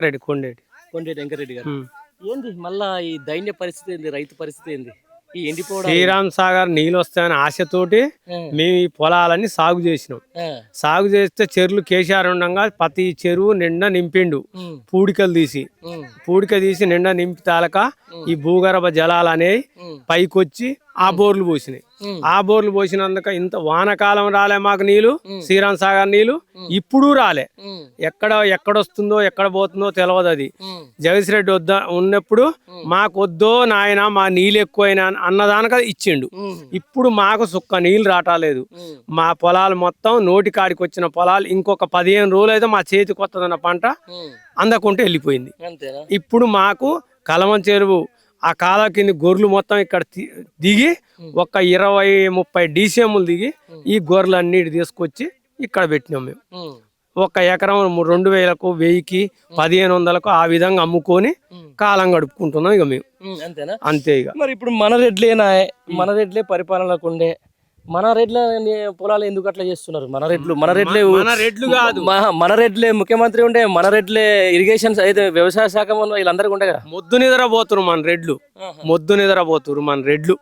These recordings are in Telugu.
రెడ్డి కొండేటి కొండేటి వెంకరెడ్డి గారు. ఏంది మళ్ళా ఈ దైన్య పరిస్థితి ఏంది? రైతు పరిస్థితి ఏంది? ఈ ఎండిపోవడం శ్రీరామ్ సాగర్ నీళ్ళు వస్తాయని ఆశతోటి మేము ఈ పొలాలన్నీ సాగు చేసినాం. సాగు చేస్తే చెరువులు కేసీఆర్ ఉండగా ప్రతి చెరువు నిండా నింపిండు. పూడికలు తీసి నిండా నింపి తాలక ఈ భూగర్భ జలాలు అనేవి పైకొచ్చి ఆ బోర్లు పోసినాయి. ఆ బోర్లు పోసినందుక ఇంత వానకాలం రాలే మాకు నీళ్లు, శ్రీరామ్ సాగర్ నీళ్లు ఇప్పుడు రాలే. ఎక్కడొస్తుందో ఎక్కడ పోతుందో తెలియదు. అది జగదీష్ రెడ్డి ఉన్నప్పుడు మాకు వద్దో నాయన మా నీళ్ళు ఎక్కువైనా అన్నదానక ఇచ్చిండు. ఇప్పుడు మాకు సుక్క నీళ్ళు రావట్లేదు. మా పొలాలు మొత్తం నోటి కాడికి వచ్చిన పొలాలు ఇంకొక 15 రోజులు అయితే మా చేతికి వస్తుందన్న పంట అందకుంటే వెళ్ళిపోయింది. ఇప్పుడు మాకు కలమం చెరువు ఆ కాలా కింద గొర్రెలు మొత్తం ఇక్కడ దిగి ఒక 20-30 DCMలు దిగి ఈ గొర్రెలు అన్నిటి తీసుకొచ్చి ఇక్కడ పెట్టినాం. మేము ఒక ఎకరం 2000కు 1000కి 1500కు ఆ విధంగా అమ్ముకొని కాలం గడుపుకుంటున్నాం. ఇక మేము అంతే. ఇక మరి ఇప్పుడు మన రెడ్లే పరిపాలనకు ఉండే మన రెడ్ల పొలాలు ఎందుకు అట్లా చేస్తున్నారు? మన రెడ్లు కాదు, మన రెడ్లే ముఖ్యమంత్రి ఉండే, మన రెడ్లే ఇరిగేషన్ అయితే వ్యవసాయ శాఖ వీళ్ళందరికీ ఉండే కదా. మొద్దు నిద్రపోతురు మన రెడ్లు.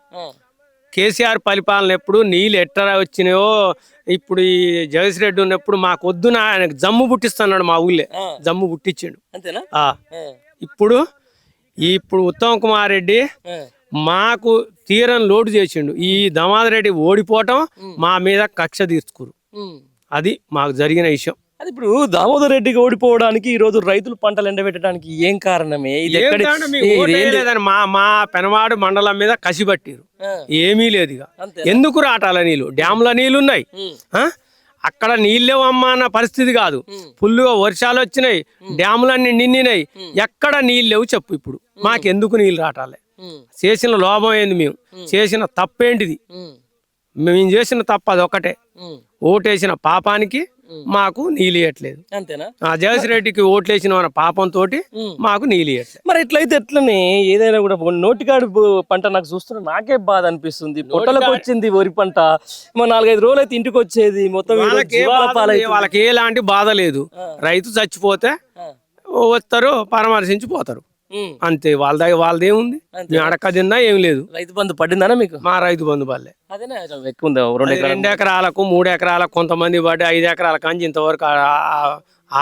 కేసీఆర్ పరిపాలన ఎప్పుడు నీళ్ళు ఎట్లా వచ్చినాయో ఇప్పుడు ఈ జగదీష్ రెడ్డి ఉన్నప్పుడు మాకు వద్దున ఆయనకు జమ్ము పుట్టిస్తున్నాడు. మా ఊళ్ళే జమ్ము పుట్టించాడు. ఇప్పుడు ఉత్తమ్ కుమార్ రెడ్డి మాకు తీరని లోటు చేసిండు. ఈ దమాద్ రెడ్డి ఓడిపోవటం మా మీద కక్ష తీర్చుకురు. అది మాకు జరిగిన విషయం. అది ఇప్పుడు దామోదర్ రెడ్డికి ఓడిపోవడానికి ఈ రోజు రైతులు పంటలు ఎండబెట్టడానికి ఏం కారణమే? మా పెనవాడు మండలం మీద కసిపట్టిరు. ఏమీ లేదు. ఇక ఎందుకు రాటాల నీళ్ళు? డ్యామ్ల నీళ్ళు ఉన్నాయి, అక్కడ నీళ్ళేవు అమ్మా అన్న పరిస్థితి కాదు. ఫుల్లుగా వర్షాలు వచ్చినాయి, డ్యాములన్నీ నిండినాయి, ఎక్కడ నీళ్ళు లేవు చెప్పు. ఇప్పుడు మాకెందుకు నీళ్ళు రాటాలి? చేసిన లోభం ఏంది? మేము చేసిన తప్పేంటిది? మేము చేసిన తప్పు అదొక్కటే. ఓటేసిన పాపానికి మాకు నీళ్ళు ఇవ్వట్లేదు. అంతేనా? జగదీష్ రెడ్డికి ఓట్లేసిన పాపంతో మాకు నీళ్ళు ఇవ్వట్లేదు. మరి ఎట్లయితే ఎట్లనే ఏదైనా కూడా నోటికాడు పంట నాకు చూస్తున్నా నాకే బాధ అనిపిస్తుంది. పొట్టలకు వచ్చింది వరి పంట, 4-5 రోజులు అయితే ఇంటికి వచ్చేది మొత్తం. వాళ్ళకి ఎలాంటి బాధ లేదు. రైతు చచ్చిపోతే వస్తారు, పరామర్శించిపోతారు, అంతే. వాళ్ళదేముంది? మేము అడక్క తిన్నా ఏం లేదు. రైతు బంధు పడిందా మీకు? మా రైతు బంధు పడలే. ఎక్కువ 2 ఎకరాలకు 3 ఎకరాలకు కొంతమంది పడి 5 ఎకరాల కానీ ఇంతవరకు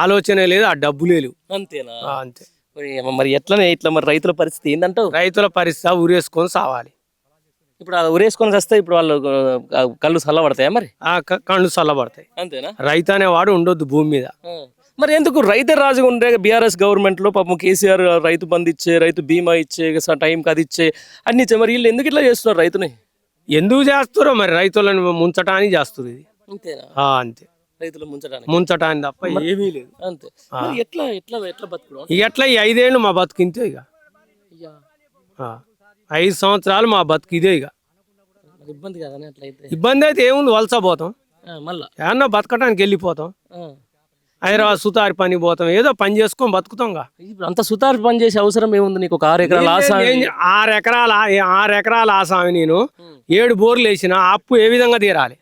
ఆలోచన లేదు, ఆ డబ్బు లేదు. అంతేనా? అంతే. మరి ఇట్లా మరి రైతుల పరిస్థితి ఏంటంటావు? రైతుల పరిస్థితి ఉరేసుకొని సావాలి. ఇప్పుడు ఉరేసుకొని వస్తే ఇప్పుడు వాళ్ళు కళ్ళు చల్లబడతాయా? మరి కళ్ళు చల్లబడతాయి. అంతేనా? రైతు అనేవాడు ఉండొద్దు భూమి మీద. మరి ఎందుకు రైతే రాజుగా ఉండే బీఆర్ఎస్ గవర్నమెంట్ లో పాపం కేసీఆర్ రైతు బంధు ఇచ్చే, రైతు బీమా ఇచ్చే, టైంకి అది ఇచ్చే, అన్ని ఇచ్చే, మరి వీళ్ళు ఎందుకు ఇట్లా చేస్తున్నారు? రైతుని ఎందుకు చేస్తారో మరి. రైతులను ముంచటానికి చేస్తారు ఇది. అంతేనా? అంతే. రైతులు ముంచటానికి తప్ప ఏమీ లేదు. అంతే. ఎట్లా బతుకు? ఎట్లా ఈ 5 ఏళ్ళు మా బతుకు ఇంతే. ఇక 5 సంవత్సరాలు మా బతుకు ఇదే. ఇక ఇబ్బంది కదా? అట్లయితే ఇబ్బంది అయితే ఏముంది, వలసపోతాం, మళ్ళా ఏమన్నా బతకటానికి వెళ్ళిపోతాం. హైదరాబాద్ సుతారి పని పోతాం, ఏదో పని చేసుకొని బతుకుతాంగా. ఇప్పుడు అంత సుతారి పని చేసే అవసరం ఏముంది నీకు? ఒక 6 ఎకరాల 6 ఎకరాల ఆసామి నేను 7 బోర్లు వేసిన అప్పు ఏ విధంగా తీరాలి?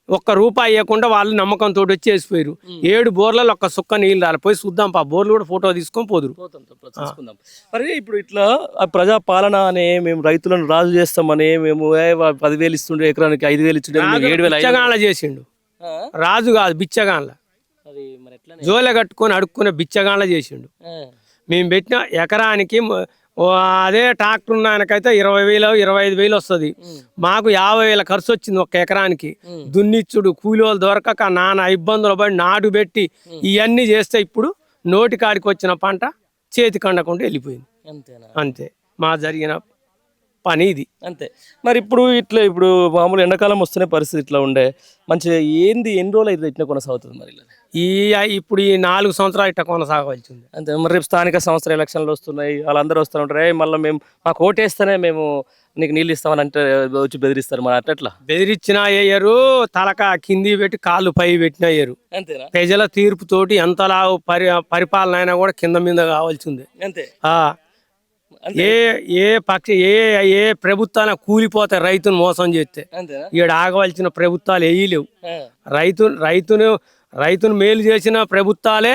₹1 ఇవ్వకుండా వాళ్ళు నమ్మకంతో వచ్చి వేసిపోయారు. 7 బోర్లలో ఒక్క సుక్క నీళ్ళు రాలి. పోయి చూద్దాం, బోర్లు కూడా ఫోటో తీసుకొని పోదురు. మరి ఇప్పుడు ఇట్లా ప్రజా పాలన అనే మేము రైతులను రాజు చేస్తామని మేము 10,000 ఇస్తుండే, ఎకరానికి 5,000 ఇస్తుండే, 7,000 చేసిండు. రాజు కాదు, బిచ్చగాన్ల జోలె కట్టుకొని అడుక్కునే బిచ్చగాన్ల చేసిండు. మేము పెట్టిన ఎకరానికి అదే ట్రాక్టర్ ఉన్నాయనకైతే 20,000 25,000 వస్తుంది. మాకు 50,000 ఖర్చు వచ్చింది ఒక ఎకరానికి. దున్నిచ్చుడు, కూలీలు దొరకక నానా ఇబ్బందులు పడి నాటు పెట్టి ఇవన్నీ చేస్తే ఇప్పుడు నోటి కాడికి వచ్చిన పంట చేతి కండకుండా వెళ్ళిపోయింది. అంతే మా జరిగిన పని ఇది. అంతే. మరి ఇప్పుడు మామూలు ఎండాకాలం వస్తున్న పరిస్థితి ఇట్లా ఉండే మంచిగా ఏంది? ఎన్ని రోజులు అయితే ఇట్లా కొనసాగుతుంది? మరి ఇప్పుడు ఈ 4 సంవత్సరాలు ఇట్లా కొనసాగవలసింది. అంతే. మరి రేపు స్థానిక సంస్థల ఎలక్షన్లు వస్తున్నాయి, వాళ్ళందరూ వస్తూ ఉంటారు. మళ్ళీ మాకు ఓటేస్తేనే మేము నీకు నీళ్ళు ఇస్తామని అంటే వచ్చి బెదిరిస్తారు. మరి అట్లా బెదిరించినా వేయరు, తలక కింది పెట్టి కాళ్ళు పై పెట్టినా వేయరు. అంతేనా? ప్రజల తీర్పుతోటి ఎంతలా పరిపాలన అయినా కూడా కింద మీద కావాల్సిందే. అంతే. ఏ ప్రభుత్వాన్ని కూలిపోతాయి రైతును మోసం చేస్తే. ఈడ ఆగవలసిన ప్రభుత్వాలు ఏవి లేవు. రైతును మేలు చేసిన ప్రభుత్వాలే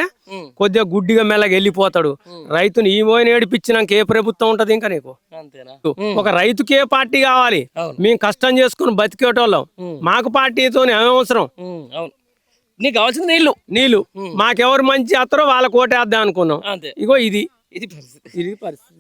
కొద్దిగా గుడ్డిగా మెల్లగా వెళ్ళిపోతాడు. రైతుని ఈ మోయిన ఏడిపించినాక ఏ ప్రభుత్వం ఉంటది ఇంకా నీకు? అంతేనా? ఒక రైతుకి ఏ పార్టీ కావాలి? అవును. మేము కష్టం చేసుకుని బతికేటోళ్ళం, మాకు పార్టీతో అవసరం. అవును, నీకు కావాల్సింది నీళ్లు. మాకెవరు మంచి చేస్తారో వాళ్ళకి ఓటేద్దాం అనుకున్నాం. అంతే. ఇగో ఇది ఇది పరిస్థితి. పరిస్థితి.